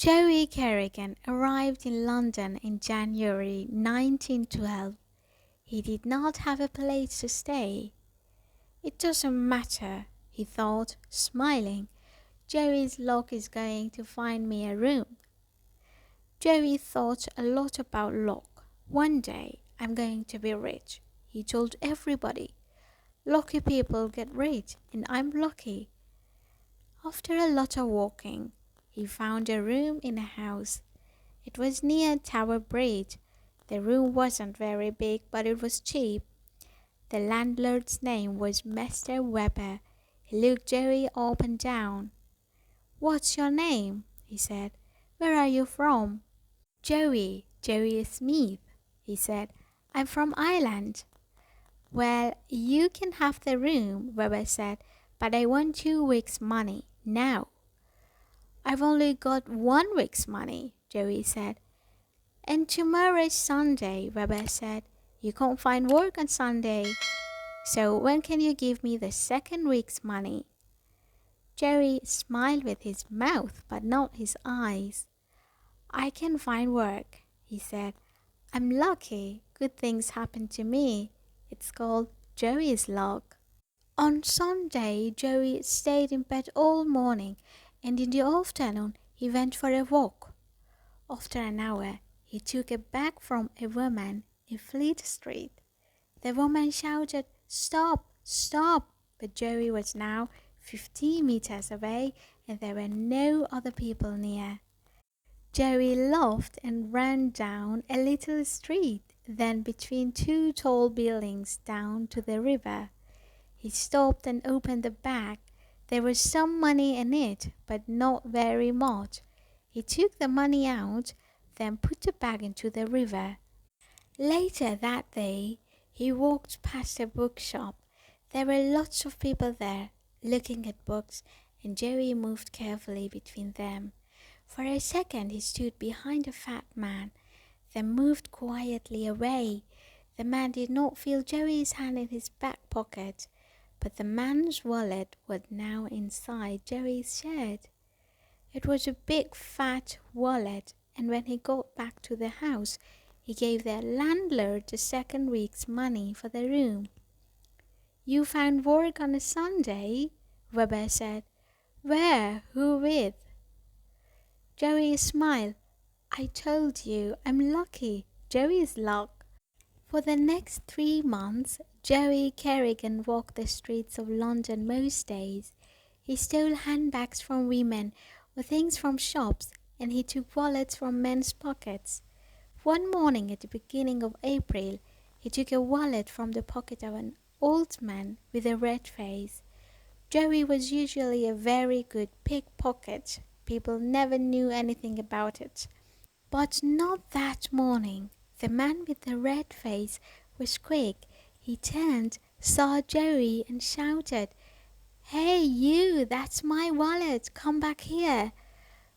Joey Kerrigan arrived in London in January 1912. He did not have a place to stay. It doesn't matter, he thought, smiling. Joey's luck is going to find me a room. Joey thought a lot about luck. One day, I'm going to be rich, he told everybody. Lucky people get rich, and I'm lucky. After a lot of walking, he found a room in a house. It was near Tower Bridge. The room wasn't very big, but it was cheap. The landlord's name was Mr. Webber. He looked Joey up and down. "What's your name?" he said. "Where are you from?" Joey Smith," he said. "I'm from Ireland." "Well, you can have the room," Webber said, "but I want 2 weeks' money, now." "I've only got 1 week's money," Joey said. "And tomorrow's Sunday," Webber said. "You can't find work on Sunday. So when can you give me the second week's money?" Joey smiled with his mouth, but not his eyes. "I can find work," he said. "I'm lucky. Good things happen to me. It's called Joey's luck." On Sunday, Joey stayed in bed all morning, and in the afternoon he went for a walk. After an hour, he took a bag from a woman in Fleet Street. The woman shouted, "Stop, stop!" But Joey was now 15 meters away, and there were no other people near. Joey laughed and ran down a little street, then between 2 tall buildings down to the river. He stopped and opened the bag. There was some money in it, but not very much. He took the money out, then put the bag into the river. Later that day, he walked past a bookshop. There were lots of people there, looking at books, and Joey moved carefully between them. For a second he stood behind a fat man, then moved quietly away. The man did not feel Joey's hand in his back pocket, but the man's wallet was now inside Joey's shirt. It was a big fat wallet, and when he got back to the house, he gave the landlord the second week's money for the room. "You found work on a Sunday?" Webber said. "Where? Who with?" Joey smiled. "I told you, I'm lucky. Joey's luck." For the next 3 months, Joey Kerrigan walked the streets of London most days. He stole handbags from women or things from shops, and he took wallets from men's pockets. One morning at the beginning of April, he took a wallet from the pocket of an old man with a red face. Joey was usually a very good pickpocket. People never knew anything about it. But not that morning. The man with the red face was quick. He turned, saw Joey, and shouted, "Hey, you, that's my wallet. Come back here."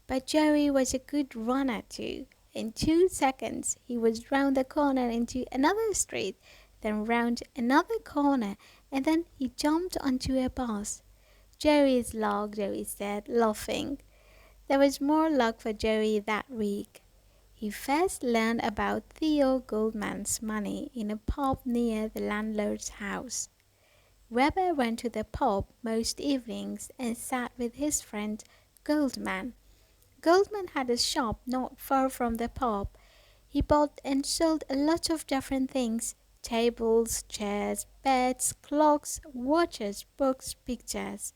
But Joey was a good runner too. In 2 seconds, he was round the corner into another street, then round another corner, and then he jumped onto a bus. "Joey's luck," Joey said, laughing. There was more luck for Joey that week. He first learned about Theo Goldman's money in a pub near the landlord's house. Webber went to the pub most evenings and sat with his friend Goldman. Goldman had a shop not far from the pub. He bought and sold a lot of different things: tables, chairs, beds, clocks, watches, books, pictures.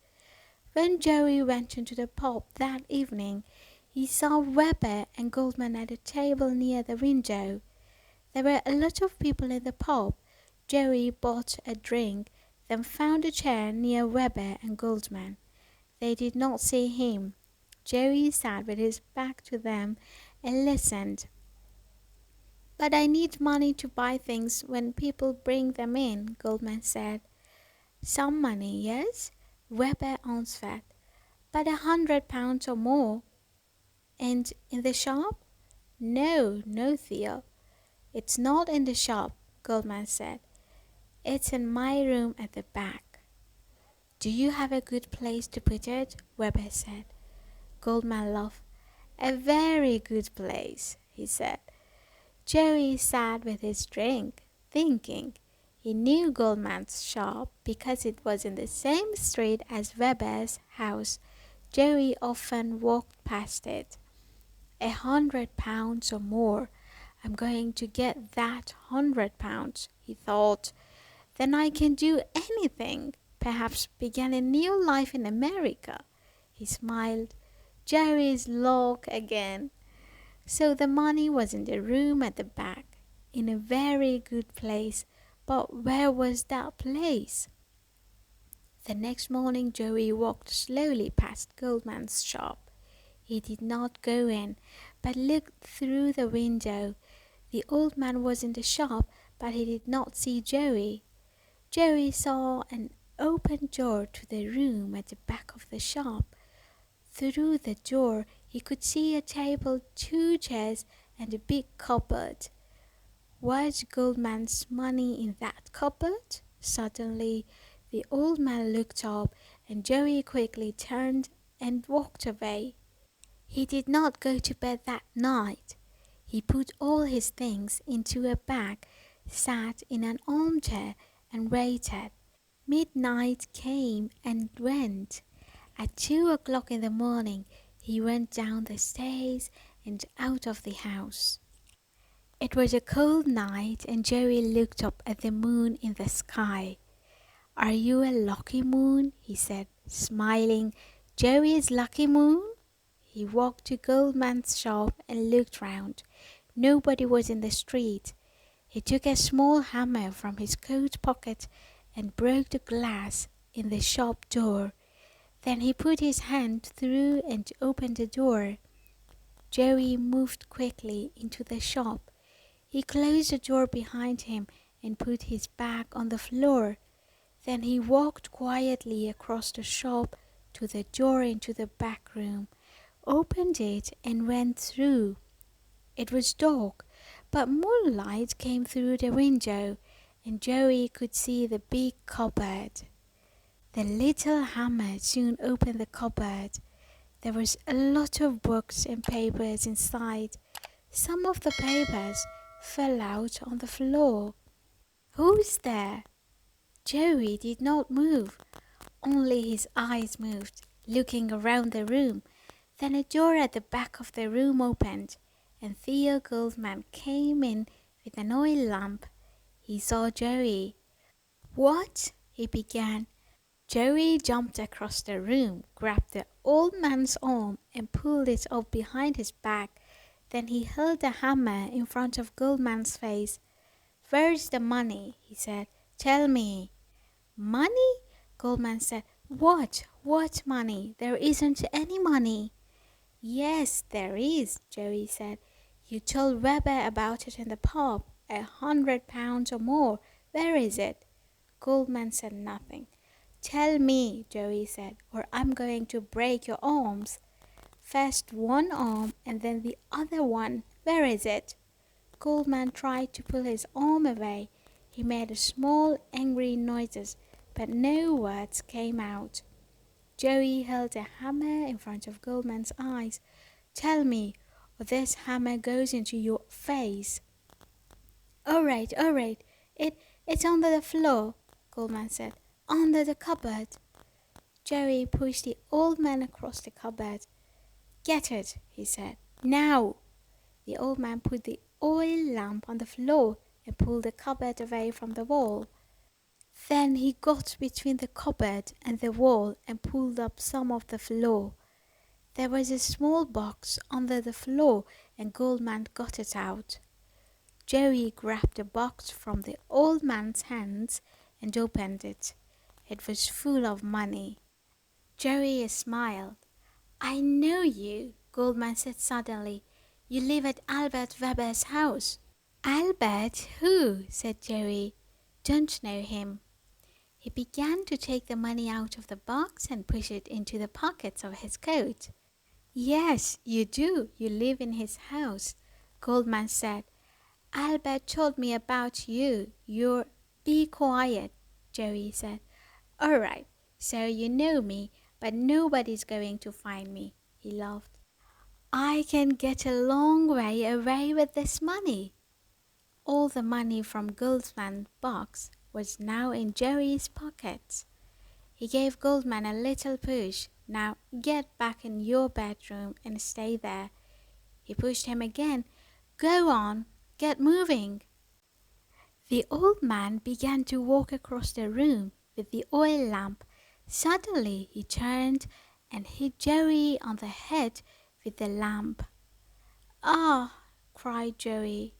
When Joey went into the pub that evening, he saw Webber and Goldman at a table near the window. There were a lot of people in the pub. Joey bought a drink, then found a chair near Webber and Goldman. They did not see him. Joey sat with his back to them and listened. "But I need money to buy things when people bring them in," Goldman said. "Some money, yes," Webber answered, "but £100 or more." "And in the shop?" "No, no, Theo. It's not in the shop," Goldman said. "It's in my room at the back." "Do you have a good place to put it?" Webber said. Goldman laughed. A very good place, he said. Jerry sat with his drink, thinking. He knew Goldman's shop because it was in the same street as Weber's house. Jerry often walked past it. £100 or more. I'm going to get that £100, he thought. Then I can do anything. Perhaps begin a new life in America. He smiled. Jerry's luck again. So the money was in the room at the back, in a very good place. But where was that place? The next morning Jerry walked slowly past Goldman's shop. He did not go in, but looked through the window. The old man was in the shop, but he did not see Jerry. Jerry saw an open door to the room at the back of the shop. Through the door he could see a table, 2 chairs, and a big cupboard. Was Goldman's money in that cupboard? Suddenly the old man looked up, and Jerry quickly turned and walked away. He did not go to bed that night. He put all his things into a bag, sat in an armchair, and waited. Midnight came and went. At 2 o'clock in the morning he went down the stairs and out of the house. It was a cold night, and Jerry looked up at the moon in the sky. Are you a lucky moon? He said, smiling. Jerry's lucky moon? He walked to Goldman's shop and looked round. Nobody was in the street. He took a small hammer from his coat pocket and broke the glass in the shop door. Then he put his hand through and opened the door. Jerry moved quickly into the shop. He closed the door behind him and put his bag on the floor. Then he walked quietly across the shop to the door into the back room, opened it and went through. It was dark, but moonlight came through the window, and Jerry could see the big cupboard. The little hammer soon opened the cupboard. There was a lot of books and papers inside. Some of the papers fell out on the floor. Who's there? Jerry did not move. Only his eyes moved, looking around the room. Then a door at the back of the room opened, and Theo Goldman came in with an oil lamp. He saw Jerry. What? He began. Jerry jumped across the room, grabbed the old man's arm and pulled it up behind his back. Then he held the hammer in front of Goldman's face. Where's the money? He said. Tell me. Money? Goldman said. What? What money? There isn't any money. Yes, there is, Jerry said. You told Weber about it in the pub. £100 or more. Where is it? Goldman said nothing. Tell me, Jerry said, or I'm going to break your arms. First one arm and then the other one. Where is it? Goldman tried to pull his arm away. He made small, angry noises, but no words came out. Jerry held a hammer in front of Goldman's eyes. Tell me, or this hammer goes into your face. All right. It's under the floor, Goldman said. Under the cupboard. Jerry pushed the old man across the cupboard. Get it, he said. Now. The old man put the oil lamp on the floor and pulled the cupboard away from the wall. Then he got between the cupboard and the wall and pulled up some of the floor. There was a small box under the floor, and Goldman got it out. Jerry grabbed the box from the old man's hands and opened it. It was full of money. Jerry smiled. I know you, Goldman said suddenly. You live at Albert Weber's house. Albert who? Said Jerry. Don't know him. He began to take the money out of the box and push it into the pockets of his coat. Yes, you do. You live in his house, Goldman said. Albert told me about you. You're... Be quiet, Jerry said. All right, so you know me, but nobody's going to find me, he laughed. I can get a long way away with this money. All the money from Goldman's box was now in Jerry's pockets. He gave Goldman a little push. Now get back in your bedroom and stay there. He pushed him again. Go on, get moving. The old man began to walk across the room with the oil lamp. Suddenly he turned and hit Jerry on the head with the lamp. Ah! cried Jerry.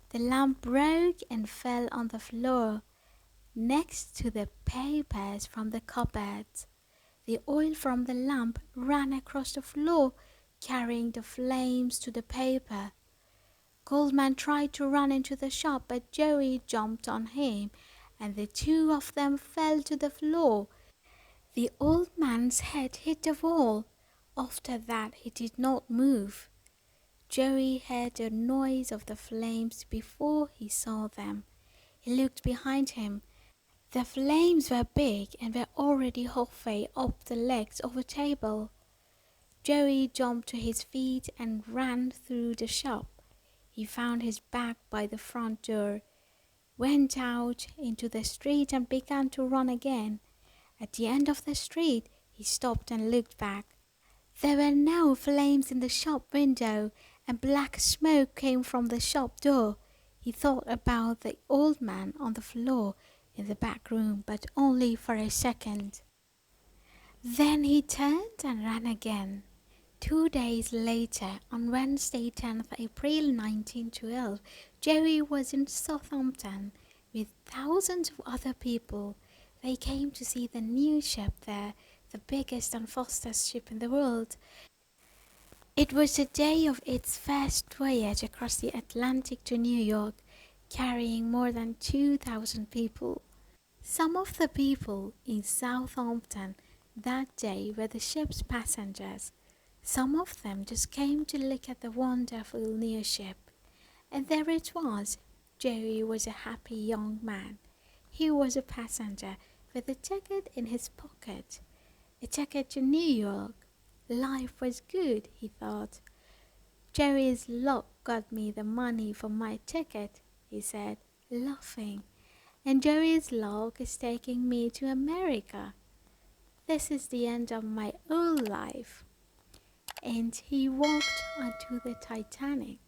The lamp broke and fell on the floor, next to the papers from the cupboards. The oil from the lamp ran across the floor, carrying the flames to the paper. Goldman tried to run into the shop, but Jerry jumped on him, and the two of them fell to the floor. The old man's head hit the wall. After that he did not move. Jerry heard the noise of the flames before he saw them. He looked behind him. The flames were big and were already halfway up the legs of a table. Jerry jumped to his feet and ran through the shop. He found his bag by the front door, went out into the street and began to run again. At the end of the street, he stopped and looked back. There were no flames in the shop window, and black smoke came from the shop door. He thought about the old man on the floor in the back room, but only for a second. Then he turned and ran again. 2 days later, on Wednesday, 10th April 1912, Jerry was in Southampton with thousands of other people. They came to see the new ship there, the biggest and fastest ship in the world. It was the day of its first voyage across the Atlantic to New York, carrying more than 2,000 people. Some of the people in Southampton that day were the ship's passengers. Some of them just came to look at the wonderful new ship. And there it was. Jerry was a happy young man. He was a passenger with a ticket in his pocket. A ticket to New York. Life was good, he thought. Jerry's luck got me the money for my ticket, he said, laughing. And Jerry's luck is taking me to America. This is the end of my old life. And he walked onto the Titanic.